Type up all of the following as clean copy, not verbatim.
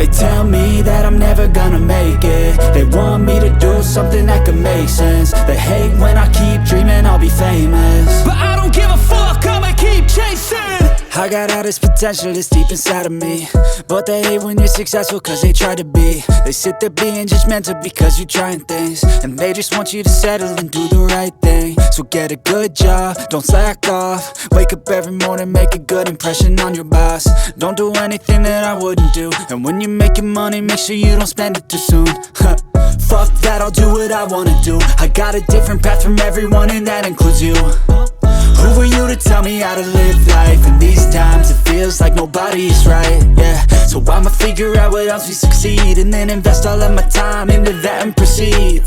They tell me that I'm never gonna make it. They want me to do something that could make sense. They hate when I keep dreaming I'll be famous, but I don't give a fuck, I'ma keep chasing. I got all this potential that's deep inside of me, but they hate when you're successful cause they try to be. They sit there being judgmental because you're trying things, and they just want you to settle and do the right thing. So get a good job, don't slack off. Wake up every morning, make a good impression on your boss. Don't do anything that I wouldn't do, and when you're making money, make sure you don't spend it too soon. Fuck that, I'll do what I wanna do. I got a different path from everyone, and that includes you. Who are you to tell me how to live life? In these times it feels like nobody is right, yeah. So I'ma figure out what else we succeed, and then invest all of my time into that and proceed.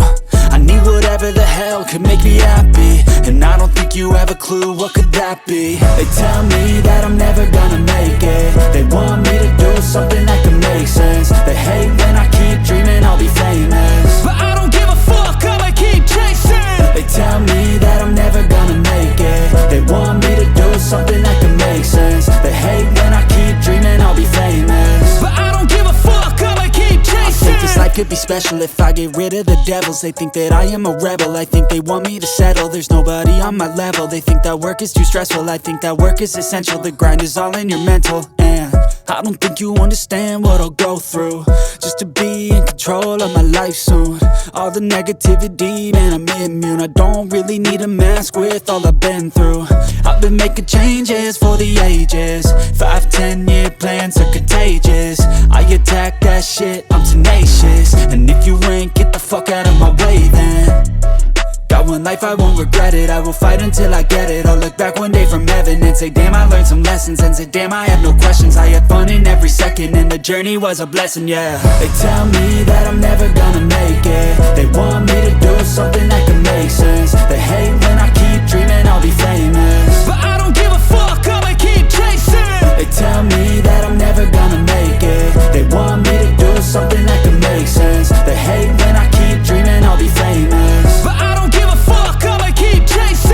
I need whatever the hell could make me happy, and I don't think you have a clue what could that be. They tell me that I'm never gonna make it. They want me to do something that could make sense. They hate when I keep dreaming I'll be famous, but I don't give a fuck, I'ma keep chasing. They tell me that I'm never gonna make it. They want me to do something that can make sense. They hate when I keep dreaming I'll be famous, but I don't give a fuck, I'ma keep chasing. I think this life could be special if I get rid of the devils. They think that I am a rebel, I think they want me to settle. There's nobody on my level. They think that work is too stressful, I think that work is essential. The grind is all in your mental, and I don't think you understand what I'll go through just to be in control of my life soon. All the negativity, man, I'm immune. I don't really need a mask with all I've been through. I've been making changes for the ages. 5-10 year plans are contagious. I attack that shit, I'm tenacious. And if you ain't, get the fuck out of my way then. Got one life, I won't regret it. I will fight until I get it. I'll look back one day from heaven and say, damn, I learned some lessons. And say, damn, I had no questions. I had fun in every second, and the journey was a blessing, yeah. They tell me that I'm never gonna make it. They want me to do something that can make sense. They hate when I keep dreaming I'll be famous, but I don't give a fuck, I'ma keep chasing. They tell me that I'm never gonna make it. They want me to do something that can make sense. They hate when I keep dreaming I'll be famous, but I don't give a fuck, I'ma keep chasing.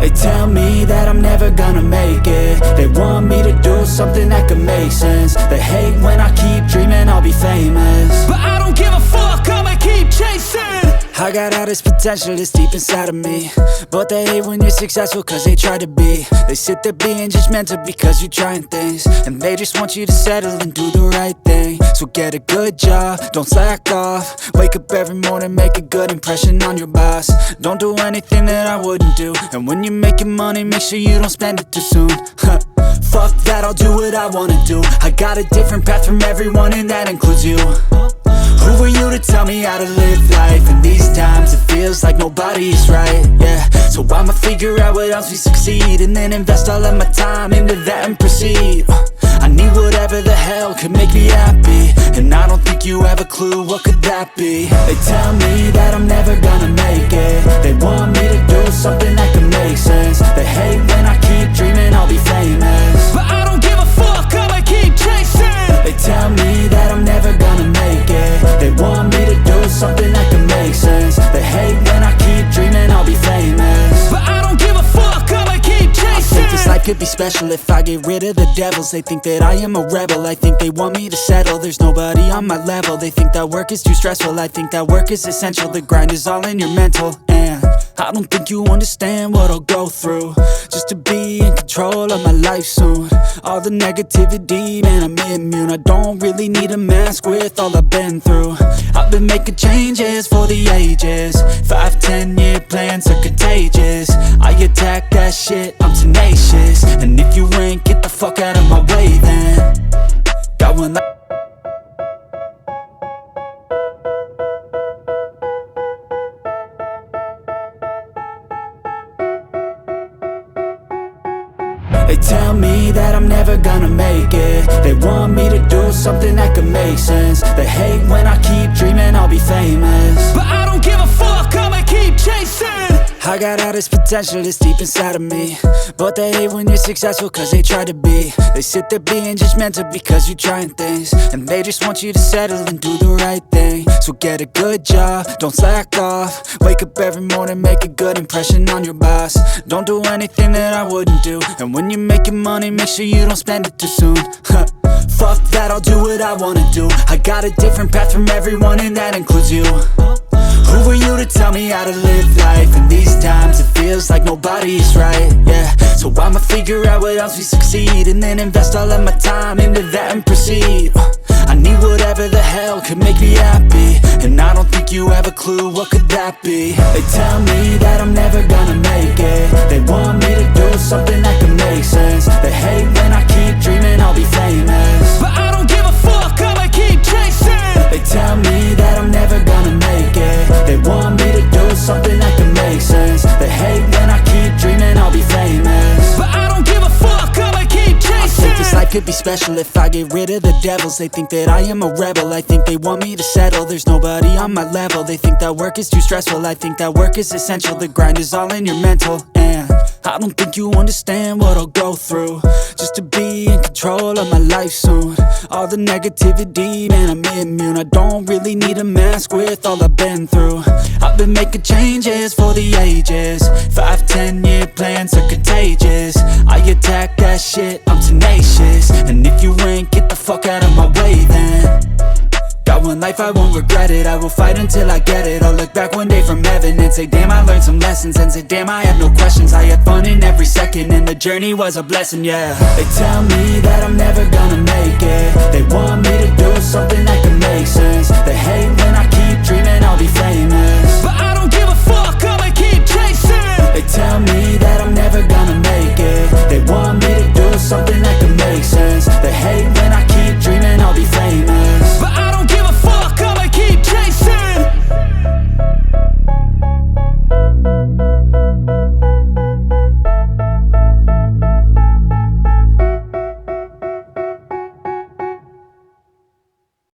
They tell me that I'm never gonna make it. They want me to do something that can make sense. They hate when I keep dreaming I'll be famous, but I don't give a fuck, I'ma keep chasing. I got all this potential that's deep inside of me, but they hate when you're successful cause they try to be. They sit there being judgmental because you're trying things, and they just want you to settle and do the right thing. So get a good job, don't slack off. Wake up every morning, make a good impression on your boss. Don't do anything that I wouldn't do, and when you're making money, make sure you don't spend it too soon. Fuck that, I'll do what I wanna do. I got a different path from everyone, and that includes you. Who are you to tell me how to live life? In these times it feels like nobody is right, yeah. So I'ma figure out what else we succeed, and then invest all of my time into that and proceed. I need whatever the hell could make me happy, and I don't think you have a clue what could that be. They tell me that I'm never gonna make it. They want me to do something that can make sense. They hate when I keep dreaming I'll be famous, but I don't give a fuck, I'ma keep chasing. They tell me that I'm never gonna make it. They want me to do something that can make sense. They hate when I keep dreaming I'll be famous, but I don't give a fuck, I'ma keep chasing. I think this life could be special if I get rid of the devils. They think that I am a rebel, I think they want me to settle. There's nobody on my level. They think that work is too stressful, I think that work is essential. The grind is all in your mental, and I don't think you understand what I'll go through just to be in control of my life soon. All the negativity, man, I'm immune. I don't really need a mask with all I've been through. I've been making changes for the ages. 5-10 year plans are contagious. I attack that shit, I'm tenacious. And if you ain't, get the fuck out of my way then. Got one life. They tell me that I'm never gonna make it. They want me to do something that can make sense. They hate when I keep dreaming I'll be famous, but I don't give a fuck, I'ma keep chasing. I I got all this potential that's deep inside of me, but they hate when you're successful cause they try to be. They sit there being judgmental because you're trying things, and they just want you to settle and do the right thing. So get a good job, don't slack off. Wake up every morning, make a good impression on your boss. Don't do anything that I wouldn't do, and when you're making money, make sure you don't spend it too soon. Fuck that, I'll do what I wanna do. I got a different path from everyone, and that includes you. Who are you to tell me how to live life? In these times it feels like nobody is right, yeah. So I'ma figure out what else we succeed, and then invest all of my time into that and proceed. I need whatever the hell could make me happy, and I don't think you have a clue what could that be. They tell me that I'm never gonna make it. They want me to do something that can make sense. They hate when I keep dreaming I'll be famous, but I don't give a fuck, I'ma keep chasing. They tell me that I'm never gonna make it. They want me to do something that can make sense. They hate when I keep dreaming I'll be famous, but I don't give a fuck, I'ma keep chasing. I think this life could be special if I get rid of the devils. They think that I am a rebel, I think they want me to settle. There's nobody on my level. They think that work is too stressful, I think that work is essential. The grind is all in your mental, and I don't think you understand what I'll go through just to be in control of my life soon. All the negativity, man, I'm immune. I don't really need a mask with all I've been through. I've been making changes for the ages. 5-10 year plans are contagious. I attack that shit, I'm tenacious. And if you ain't, get the fuck out of my way then. Got one life, I won't regret it. I will fight until I get it. I'll look back one day from heaven and say, damn, I learned some lessons. And say, damn, I have no questions. I had fun in every second, and the journey was a blessing, yeah. They tell me that I'm never gonna make